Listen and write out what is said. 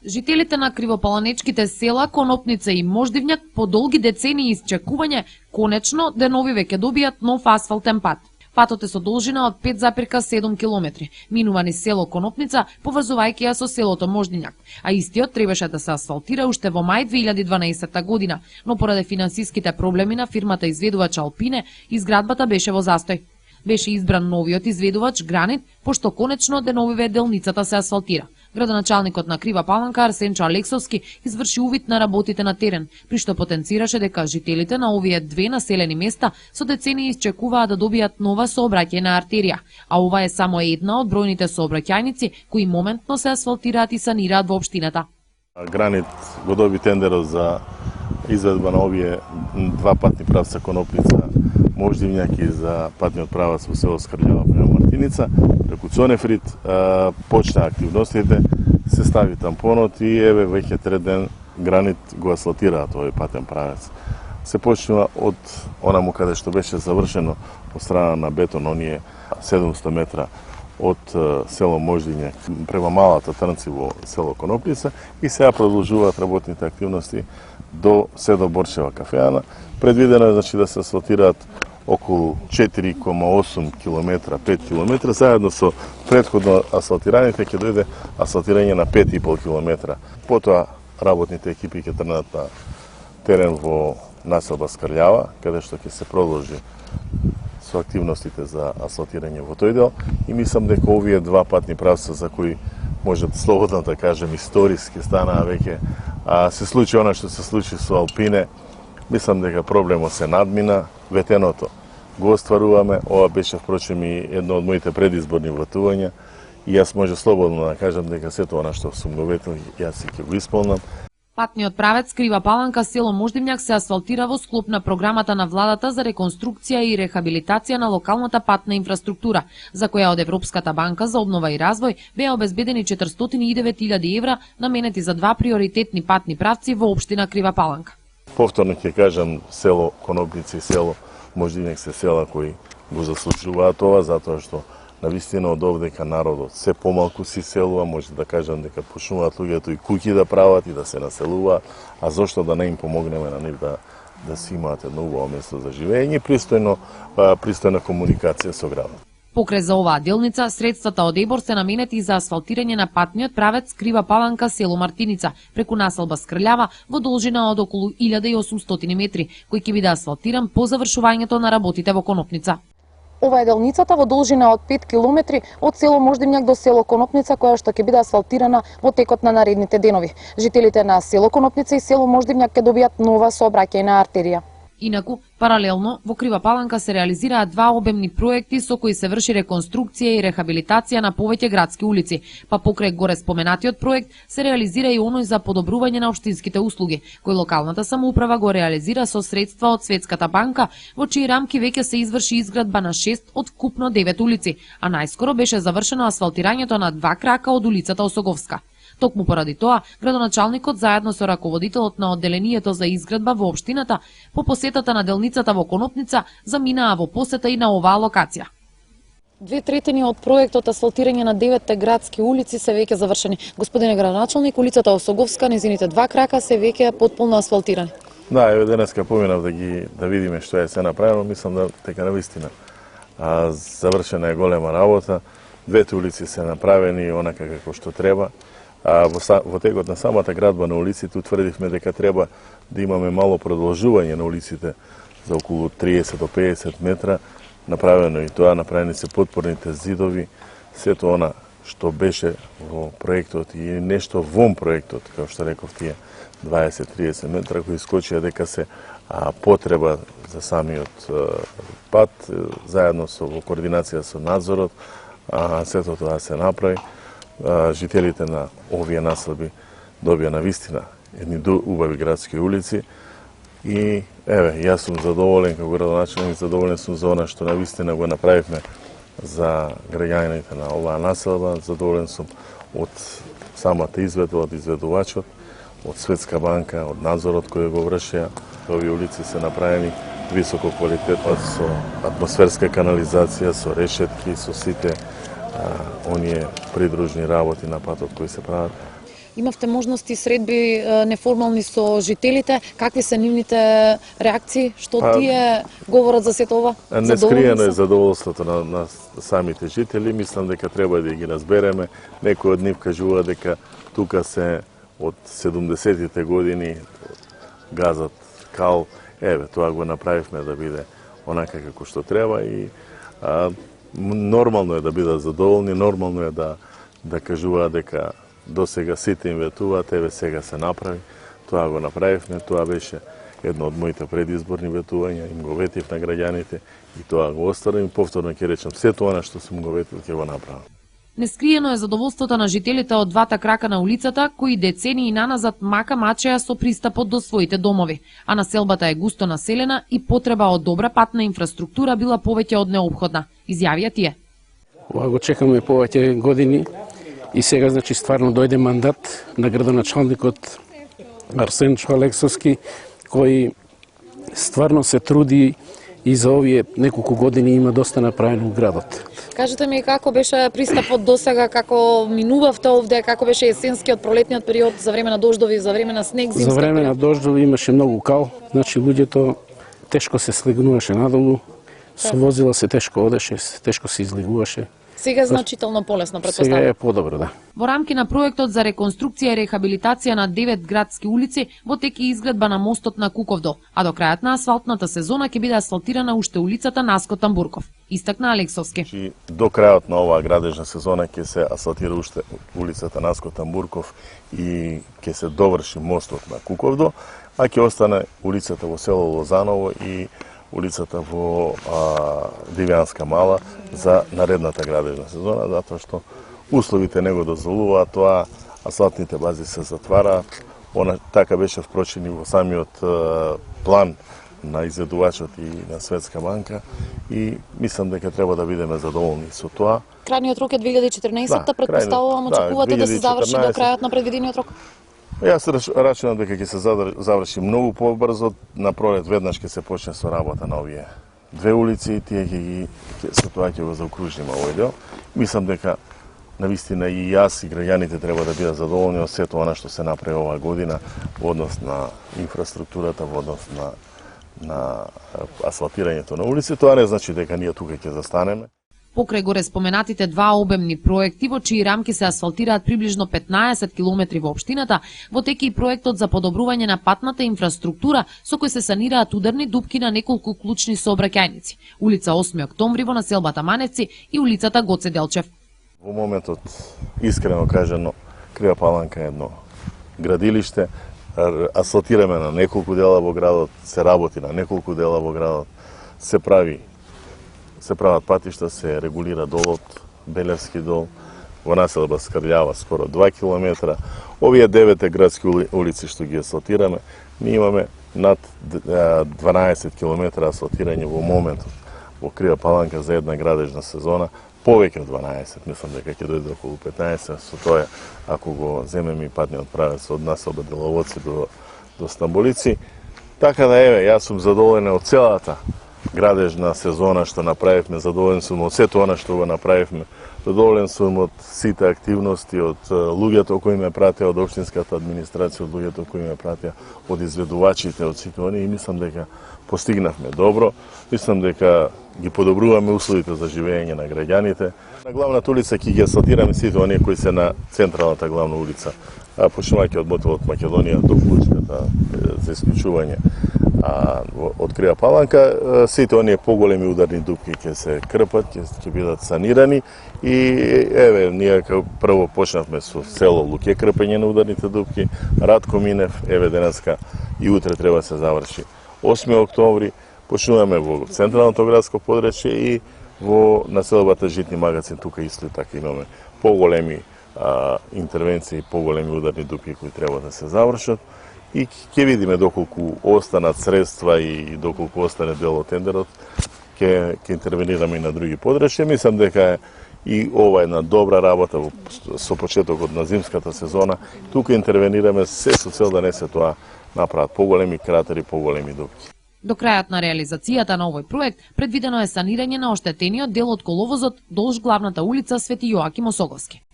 Жителите на кривопаланечките села Конопница и Мождивњак по долги децении исчекување конечно деновиве ќе добијат нов асфалтен пат. Патот е со должина од 5,7 км, минува низ село Конопница, поврзувајќи ја со селото Мождивњак, а истиот требаше да се асфалтира уште во мај 2012 година, но поради финансиските проблеми на фирмата изведувач Алпине, изградбата беше во застој. Беше избран новиот изведувач Гранит, пошто конечно деновиве делницата се асфалтира. Градоначалникот на Крива Паланка Арсенчо Алексовски изврши увид на работите на терен, при што потенцираше дека жителите на овие две населени места со децении исчекуваат да добијат нова сообраќајна артерија, а ова е само една од бројните сообраќајници кои моментно се асфалтираат и санираат во општината. Гранит го доби тендерот за изведба на овие два патни правца Конопница Мождивњак и за патниот правец во село Скрљава према Мартиница. Преку Цонефрит почна активностите, се стави тампонот и еве веќе трет ден Гранит го асфалтираат овој патен правец. Се почнува од онаму каде што беше завршено од страна на бетон, оние 700 метра од село Мождивњак према Малата Трнци во село Конопница и сега продолжуваат работните активности до Седо Борчева кафеана. Предвидено е значи да се асфалтираат околу 4,8 км, 5 км, заедно со претходно асфалтираните ќе дојде асфалтирање на 5,5 км. Потоа работните екипи ќе тргнат на терен во населба Скрљава, каде што ќе се продолжи со активностите за асфалтирање во тој дел и мислам дека овие два патни правца за кои може слободно да кажем историски станаа веќе, се случи она што се случи со Алпине. Мислам дека проблемот се надмина, ветеното го остваруваме, ова беше впрочем и едно од моите предизборни вратувања и јас може слободно да кажам дека сето она што сум го ветил, јас ќе го исполнам. Патниот правец Крива Паланка село Мождивњак се асфалтира во склоп на програмата на владата за реконструкција и рехабилитација на локалната патна инфраструктура, за која од Европската банка за обнова и развој беа обезбедени 409.000 евра наменети за два приоритетни патни правци во општина Крива Паланка. Повторно ќе кажам, село Конопница и село Мождивњак се села кои го заслужуваат ова, затоа што навистина од овдека народот се помалку си селува, може да кажам дека почнуваат луѓето и куќи да прават и да се населуваат, а зошто да не им помогнеме на нив да си имаат едно убаво место за живење и пристојна комуникација со градот. Покрај за оваа делница, средствата од ЕБОР се наменети за асфалтирање на патниот правец Крива Паланка село Мартиница преку населба Скрљава во должина од околу 1800 метри, кој ќе биде асфалтиран по завршувањето на работите во Конопница. Ова е делницата во должина од 5 км од село Мождивњак до село Конопница, која што ќе биде асфалтирана во текот на наредните денови. Жителите на село Конопница и село Мождивњак ќе добијат нова сообраќајна артерија. Инаку, паралелно, во Крива Паланка се реализираат два обемни проекти со кои се врши реконструкција и рехабилитација на повеќе градски улици, па покрај горе споменатиот проект се реализира и оној за подобрување на општинските услуги, кој локалната самоуправа го реализира со средства од Светската банка, во чии рамки веќе се изврши изградба на 6 од вкупно 9 улици, а најскоро беше завршено асфалтирањето на 2 крака од улицата Осоговска. Токму поради тоа, градоначалникот заедно со раководителот на одделението за изградба во општината по посетата на делницата во Конопница заминаа во посета и на оваа локација. 2/3 од проектот асфалтирање на 9 градски улици се веќе завршени. Господине градоначалник, улицата Осоговска, незините 2 крака се веќе потполно асфалтирани. Да, еве денеска поминав да видиме што е се направено, мислам дека навистина завршена е голема работа. Двете улици се направени онака како што треба. Во текот на самата градба на улиците утврдивме дека треба да имаме мало продолжување на улиците за околу 30 до 50 метра. Направено и тоа, направени се подпорните зидови, сето она што беше во проектот и нешто вон проектот, како што реков тие 20-30 метра кои искочија дека се потреба за самиот пат, заедно во координација со надзорот, сето тоа се направи. Жителите на овие населби добија навистина едни убави градски улици и еве, јас сум задоволен како градоначалник, задоволен сум за она што навистина го направивме за граѓаните на оваа населба, задоволен сум од самата изведба, од изведувачот, од Светска банка, од надзорот кој го вршеа. Овие улици се направени високо квалитетно со атмосферска канализација, со решетки, со сите оние придружни работи на патот кои се прават. Имавте можности средби неформални со жителите, какви се нивните реакции, што тие говорат за сето ова? Нескриено е задоволството на самите жители, мислам дека треба да ги разбереме. Некои од нив кажува дека тука се од 70-тите години газат кал. Еве, тоа го направивме да биде онака како што треба и нормално е да бидат задоволни, нормално е да кажуваат дека до сега сите им ветуваат, еве сега се направи. Тоа го направивме, тоа беше едно од моите предизборни ветувања, им го ветив на граѓаните и тоа го оставам и повторно ќе речем, сето она што сум го ветил ќе го направам. Нескриено е задоволството на жителите од двата крака на улицата, кои децении наназад мака мачеа со пристапот до своите домови, а населбата е густо населена и потреба од добра патна инфраструктура била повеќе од неопходна, изјавија тие. Ова го чекаме повеќе години и сега значи стварно дојде мандат на градоначалникот Арсен Алексовски, кој стварно се труди и за овие неколку години има доста направено во градот. Кажете ми како беше пристапот до сега, како минувавте овде, како беше есенскиот, пролетниот период, за време на дождови, за време на снег, зимски? За време на дождови имаше многу кал, значи луѓето тешко се слегнуваше надолу, со возила се тешко одеше, тешко се излегуваше. Сега е значително полесно, претпоставам. Сега е подобро, да. Во рамки на проектот за реконструкција и рехабилитација на 9 градски улици во тек и изградба на мостот на Куковдол, а до крајот на асфалтната сезона ќе биде асфалтирана уште улицата Наско Тамбурков, истакна Алексовски. До крајот на оваа градежна сезона ќе се асфалтира уште улицата Наско Тамбурков и ќе се доврши мостот на Куковдол, а ќе остане улицата во село Лозаново и улицата во Дивјанска мала за наредната градежна сезона, затоа што условите не го дозволуваат тоа, асфалтните бази се затвараат. Така беше впрочем и во самиот план на изведувачот и на Светска банка и мислам дека треба да бидеме задоволни со тоа. Крајниот рок е 2014, претпоставувам, очекувате да се заврши до крајот на предвидениот рок? Јас рачунам дека ќе се заврши многу побрзо, на пролет веднаш ќе се почне со работа на овие две улици и тие со тоа ќе го заокружиме овој дел. Мислам дека навистина и јас и граѓаните треба да бидат задоволни од сето она што се направи оваа година во однос на инфраструктурата, во однос на асфалтирањето на улици. Тоа не значи дека ние тука ќе застанеме. Покрај горе споменатите два обемни проекти во чии рамки се асфалтираат приближно 15 километри во општината, во тек и проектот за подобрување на патната инфраструктура со кој се санираат ударни дупки на неколку клучни сообраќајници: улица 8 октомври во населбата Маневци и улицата Гоце Делчев. Во моментот, искрено кажано, Крива Паланка е едно градилиште, асфалтираме на неколку дела во градот, се работи на неколку дела во градот, се прават патишта, се регулира долот, Белевски дол, во населба Скрљава скоро 2 километра. Овие 9 градски улици што ги асфалтираме, ние имаме над 12 километра асфалтирање во моментот во Крива Паланка за една градежна сезона, повеќе од 12, мислам дека ќе дојде околу 15, со тоа ако го земеме и патниот правец од населба Деловодци до Стамболици. Така да еве, јас сум задоволен од целата градежна сезона што направивме, задоволен сум од сето она што го направивме, задоволен сум од сите активности, од луѓето кои ме пратеа, од општинската администрација, од луѓето кои ме пратеа, од изведувачите, од сите они, и мислам дека постигнавме добро, мислам дека ги подобруваме условите за живење на граѓаните. На главната улица ќе ги асфалтираме сите оние кои се на централната главна улица, почнувајќи од мотивот Македонија до Клучката, за исклучување од Крива Паланка, сите оние поголеми ударни дупки ќе се крпат, ќе бидат санирани и еве, ние прво почнавме со село Луке крпење на ударните дупки, Радко Минев, еве денеска и утре треба да се заврши 8 октомври, почнуваме во централното градско подречје и во населбата Житни магацин, тука исто така имаме поголеми интервенции, поголеми ударни дупки кои треба да се завршат. И ќе видиме доколку останат средства и доколку остане дел од тендерот, ќе интервенираме и на други подречја. Мислам дека и ова е една добра работа со почетокот на зимската сезона. Тука интервенираме се со цел да не се тоа направат поголеми кратери, поголеми дупки. До крајот на реализацијата на овој проект предвидено е санирање на оштетениот дел од коловозот долж главната улица Свети Јоаким Осоговски.